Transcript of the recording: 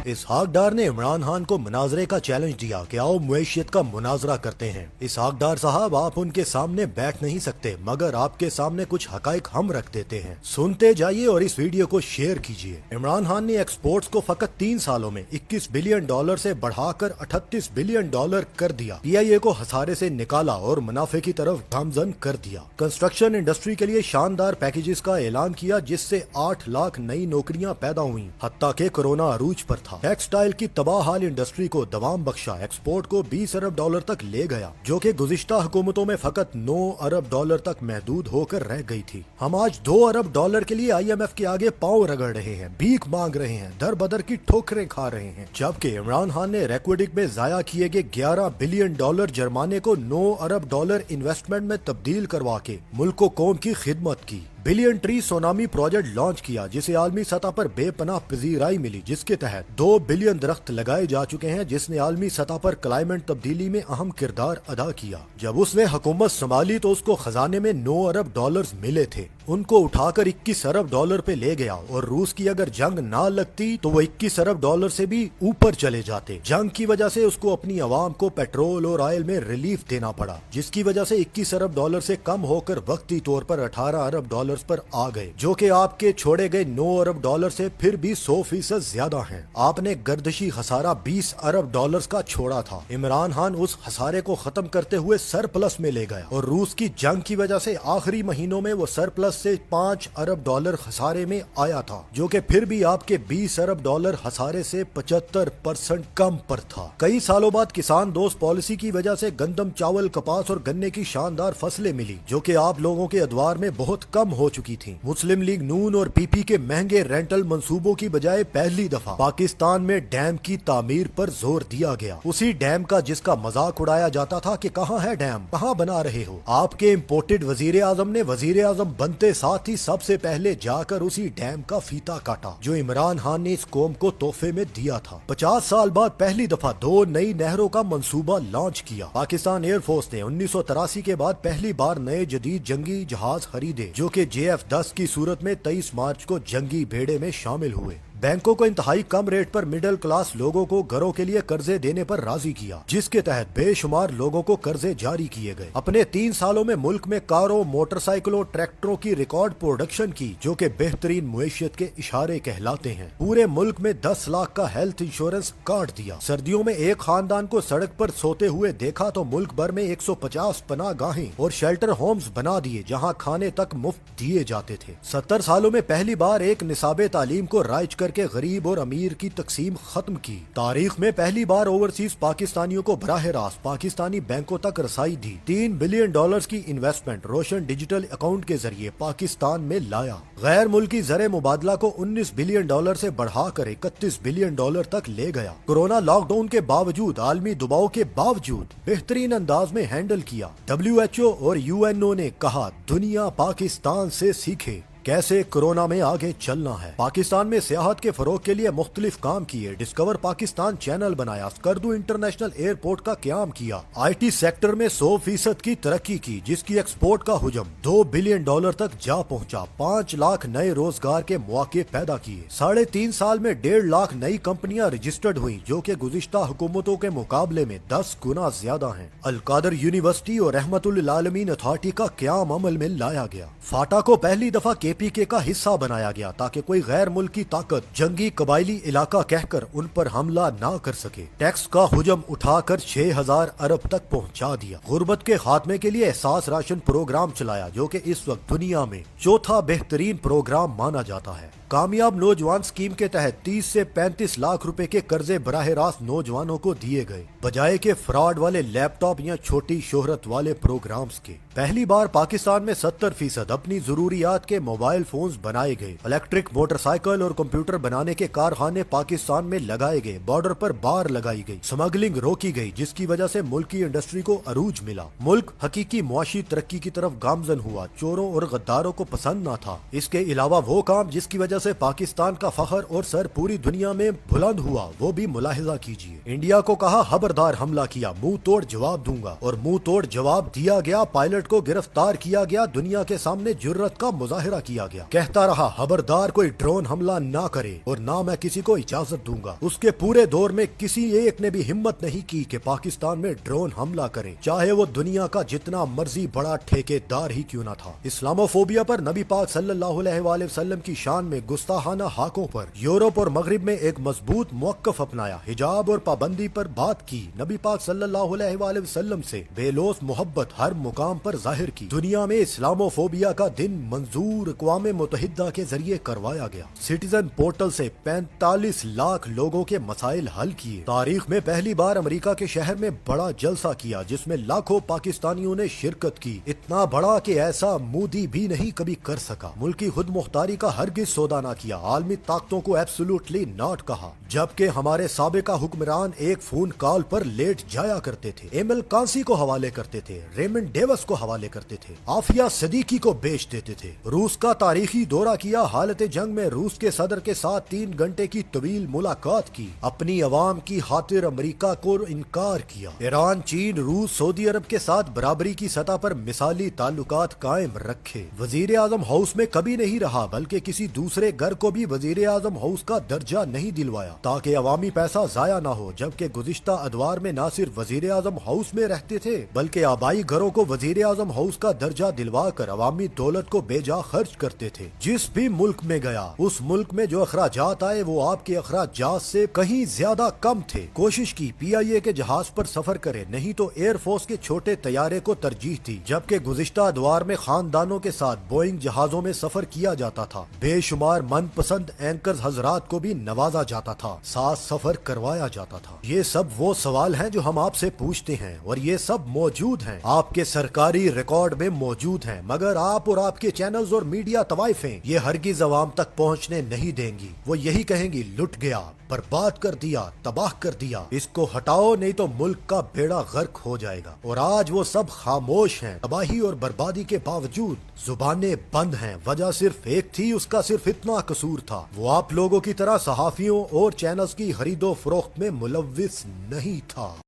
इसहाक डार ने इमरान खान को मुनाजरे का चैलेंज दिया कि आओ मुआशियत का मुनाजरा करते हैं। इसहाक डार साहब, आप उनके सामने बैठ नहीं सकते, मगर आपके सामने कुछ हकाइक हम रख देते हैं। सुनते जाइए और इस वीडियो को शेयर कीजिए। इमरान खान ने एक्सपोर्ट्स को फकत 3 सालों में 21 बिलियन डॉलर से बढ़ाकर 38 बिलियन डॉलर कर दिया। PIA को हसारे से निकाला और मुनाफे की तरफ गामजन कर दिया। कंस्ट्रक्शन इंडस्ट्री के लिए शानदार पैकेजेस का ऐलान किया, जिससे 8 लाख नई नौकरियां पैदा हुई, हत्ता के कोरोना अरूज पर था। टेक्सटाइल की तबाहाल इंडस्ट्री को दवाम बख्शा, एक्सपोर्ट को 20 अरब डॉलर तक ले गया, जो कि गुज़िश्ता हुकूमतों में फकत 9 अरब डॉलर तक महदूद होकर रह गई थी। हम आज 2 अरब डॉलर के लिए IMF के आगे पांव रगड़ रहे हैं, भीख मांग रहे हैं, दर बदर की ठोकरें खा रहे हैं, जबकि इमरान खान ने रेक्विडिक में जाया किए गए 11 बिलियन डॉलर जुर्माने को 9 अरब डॉलर इन्वेस्टमेंट में तब्दील करवा के मुल्क को कौम की खिदमत की। Billion tree tsunami project launch किया, जिसे आलमी सतह पर बेपनाह पजीराई मिली, जिसके तहत 2 बिलियन दरख्त लगाए जा चुके हैं, जिसने आलमी सतह पर क्लाइमेट तब्दीली में अहम किरदार अदा किया। जब उसने हुकूमत संभाली तो उसको खजाने में 9 अरब डॉलर मिले थे, उनको उठाकर 21 अरब डॉलर पे ले गया, और रूस की अगर जंग ना लगती तो वो 21 अरब डॉलर से भी ऊपर चले जाते। जंग की वजह से उसको अपनी आवाम को पेट्रोल और ऑयल में रिलीफ देना पड़ा, जिसकी वजह से 21 अरब डॉलर से कम होकर वक्ती तौर पर 18 अरब डॉलर पर आ गए, जो कि आपके छोड़े गए 9 अरब डॉलर से फिर भी 100% ज्यादा हैं। आपने गर्दशी खसारा 20 अरब डॉलर्स का छोड़ा था। इमरान खान उस खसारे को खत्म करते हुए सरप्लस में ले गया, और रूस की जंग की वजह से आखिरी महीनों में वो सरप्लस से 5 अरब डॉलर खसारे में आया था, जो कि फिर भी आपके 20 अरब डॉलर खसारे से 75% कम पर था। कई सालों बाद किसान दोस्त पॉलिसी की वजह से गंदम, चावल, कपास और गन्ने की शानदार फसलें मिली, जो कि आप लोगों के अदवार में बहुत कम हो चुकी थी। मुस्लिम लीग नून और PP के महंगे रेंटल मंसूबों की बजाय पहली दफा पाकिस्तान में डैम की तामीर पर जोर दिया गया। उसी डैम का जिसका मजाक उड़ाया जाता था कि कहाँ है डैम, कहाँ बना रहे हो। आपके इम्पोर्टेड वजीर आजम ने वजीर आजम बनते साथ ही सबसे पहले जाकर उसी डैम का फीता काटा, जो इमरान खान ने इस कौम को तोहफे में दिया था। 50 साल बाद पहली दफा 2 नई नहरों का मंसूबा लॉन्च किया। पाकिस्तान एयरफोर्स ने 1983 के बाद पहली बार नए जदीद जंगी जहाज खरीदे, जो कि JF-10 की सूरत में 23 मार्च को जंगी बेड़े में शामिल हुए। बैंकों को इंतहाई कम रेट पर मिडिल क्लास लोगों को घरों के लिए कर्जे देने पर राजी किया, जिसके तहत बेशुमार लोगों को कर्जे जारी किए गए। अपने 3 सालों में मुल्क में कारों, मोटरसाइकिलों, ट्रैक्टरों की रिकॉर्ड प्रोडक्शन की, जो कि बेहतरीन मुईशत के इशारे कहलाते हैं। पूरे मुल्क में 10 लाख का हेल्थ इंश्योरेंस काट दिया। सर्दियों में एक खानदान को सड़क पर सोते हुए देखा तो मुल्क भर में 150 पनाह गाहें और शेल्टर होम्स बना दिए, जहाँ खाने तक मुफ्त दिए जाते थे। 70 सालों में पहली बार एक निसाबे तालीम को राइज के गरीब और अमीर की तकसीम खत्म की। तारीख में पहली बार ओवरसीज पाकिस्तानियों को बराह रास्त पाकिस्तानी बैंकों तक रसाई दी। 3 बिलियन डॉलर्स की इन्वेस्टमेंट रोशन डिजिटल अकाउंट के जरिए पाकिस्तान में लाया। गैर मुल्की ज़र मुबादला को 19 बिलियन डॉलर से बढ़ाकर 31 बिलियन डॉलर तक ले गया। कोरोना लॉकडाउन के बावजूद, आलमी दबाव के बावजूद बेहतरीन अंदाज में हैंडल किया। WHO और UNO ने कहा, दुनिया पाकिस्तान से सीखे कैसे कोरोना में आगे चलना है। पाकिस्तान में सियाहत के फरोग के लिए मुख्तलिफ काम किए। डिस्कवर पाकिस्तान चैनल बनाया, स्कर्दू इंटरनेशनल एयरपोर्ट का क्याम किया। IT सेक्टर में 100% की तरक्की की, जिसकी एक्सपोर्ट का हुजम 2 बिलियन डॉलर तक जा पहुंचा। 5 लाख नए रोजगार के मौके पैदा किए। 3.5 साल में 1.5 लाख नई कंपनियां रजिस्टर्ड हुई, जो कि गुज़िश्ता हुकूमतों के मुकाबले में 10 गुना ज्यादा हैं। अलकादर यूनिवर्सिटी और रहमतुल आलमीन अथॉरिटी का क्याम अमल में लाया गया। फाटा को पहली दफा KPK का हिस्सा बनाया गया, ताकि कोई गैर मुल्की ताकत जंगी कबायली इलाका कहकर उन पर हमला ना कर सके। टैक्स का हुजम उठाकर 6000 अरब तक पहुंचा दिया। गुर्बत के खात्मे के लिए एहसास राशन प्रोग्राम चलाया, जो कि इस वक्त दुनिया में चौथा बेहतरीन प्रोग्राम माना जाता है। कामयाब नौजवान स्कीम के तहत 30 से 35 लाख रुपए के कर्जे बराह रास्त नौजवानों को दिए गए, बजाय के फ्रॉड वाले लैपटॉप या छोटी शोहरत वाले प्रोग्राम्स के। पहली बार पाकिस्तान में 70% अपनी जरूरियात के मोबाइल फोन्स बनाए गए। इलेक्ट्रिक मोटरसाइकिल और कंप्यूटर बनाने के कारखाने पाकिस्तान में लगाए गए। बॉर्डर पर बार लगाई गई, स्मगलिंग रोकी गई, जिसकी वजह से मुल्क की इंडस्ट्री को अरूज मिला। मुल्क हकीकी मुआशी तरक्की की तरफ गामजन हुआ। चोरों और गद्दारों को पसंद न था। इसके अलावा वो काम जिसकी वजह वजह से पाकिस्तान का फखर और सर पूरी दुनिया में बुलंद हुआ, वो भी मुलाहिजा कीजिए। इंडिया को कहा खबरदार हमला किया, मुंह तोड़ जवाब दूंगा, और मुंह तोड़ जवाब दिया गया। पायलट को गिरफ्तार किया गया, दुनिया के सामने जुर्रत का मुजाहिरा किया गया। कहता रहा खबरदार कोई ड्रोन हमला ना करे और ना मैं किसी को इजाजत दूंगा। उसके पूरे दौर में किसी एक ने भी हिम्मत नहीं की कि पाकिस्तान में ड्रोन हमला करे, चाहे वो दुनिया का जितना मर्जी बड़ा ठेकेदार ही क्यों ना था। इस्लामोफोबिया पर नबी पाक सल्लल्लाहु अलैहि वसल्लम की शान में गुस्ताखाना हाकों पर यूरोप और मगरिब में एक मजबूत मौक़िफ़ अपनाया। हिजाब और पाबंदी पर बात की। नबी पाक सल्लल्लाहु अलैहि वसल्लम से बेलोस मोहब्बत हर मुकाम पर जाहिर की। दुनिया में इस्लामोफोबिया का दिन मंजूर अक़वाम मुत्तहिदा के जरिए करवाया गया। सिटीजन पोर्टल से 45 लाख लोगों के मसाइल हल किए। तारीख में पहली बार अमेरिका के शहर में बड़ा जलसा किया जिसमें लाखों पाकिस्तानियों ने शिरकत की। इतना बड़ा कि ऐसा मोदी भी नहीं कभी कर सका। मुल्की खुद मुख्तारी का हरगिज सौदा ना किया। आलमी ताकतों को एब्सोल्युटली नॉट कहा, जबकि हमारे साबिका हुक्मरान एक फोन कॉल पर लेट जाया करते थे। एमएल कांसी को हवाले करते थे, रेमंड डेविस को हवाले करते थे, आफिया सदीकी को बेच देते थे। रूस का तारीखी दौरा किया। हालत जंग में रूस के सदर के साथ 3 घंटे की तवील मुलाकात की। अपनी अवाम की खातिर अमेरिका को इनकार किया। ईरान, चीन, रूस, सऊदी अरब के साथ बराबरी की सतह पर मिसाली ताल्लुकात कायम रखे। वजीर आजम हाउस में कभी नहीं रहा, बल्कि किसी दूसरे घर को भी वजीर आजम हाउस का दर्जा नहीं दिलवाया ताकि अवामी पैसा जाया ना हो। जबकि गुज़िश्ता अदवार में न सिर्फ वजीर आजम हाउस में रहते थे, बल्कि आबाई घरों को वजीर आजम हाउस का दर्जा दिलवा कर अवामी दौलत को बेजा खर्च करते थे। जिस भी मुल्क में गया, उस मुल्क में जो अखराजात आए वो आपके अखराजात से कहीं ज्यादा कम थे। कोशिश की PIA के जहाज पर सफर करे, नहीं तो एयरफोर्स के छोटे तैयारे को तरजीह थी। जबकि गुज़िश्ता अदवार में खानदानों के साथ बोइंग जहाजों में सफर किया जाता था। बेशुमार मनपसंद एंकर्स हजरात को भी नवाजा जाता था, साथ सफर करवाया जाता था। ये सब वो सवाल हैं जो हम आपसे पूछते हैं और ये सब मौजूद हैं, आपके सरकारी रिकॉर्ड में मौजूद हैं, मगर आप और आपके चैनल्स और मीडिया तवाइफें ये हरगिज़ अवाम तक पहुंचने नहीं देंगी। वो यही कहेंगी लुट गया, बर्बाद कर दिया, तबाह कर दिया, इसको हटाओ नहीं तो मुल्क का बेड़ा गर्क हो जाएगा। और आज वो सब खामोश हैं। तबाही और बर्बादी के बावजूद जुबानें बंद हैं। वजह सिर्फ एक थी, उसका सिर्फ इतना कसूर था, वो आप लोगों की तरह सहाफियों और चैनल्स की खरीदो फरोख्त में मुलव्विस नहीं था।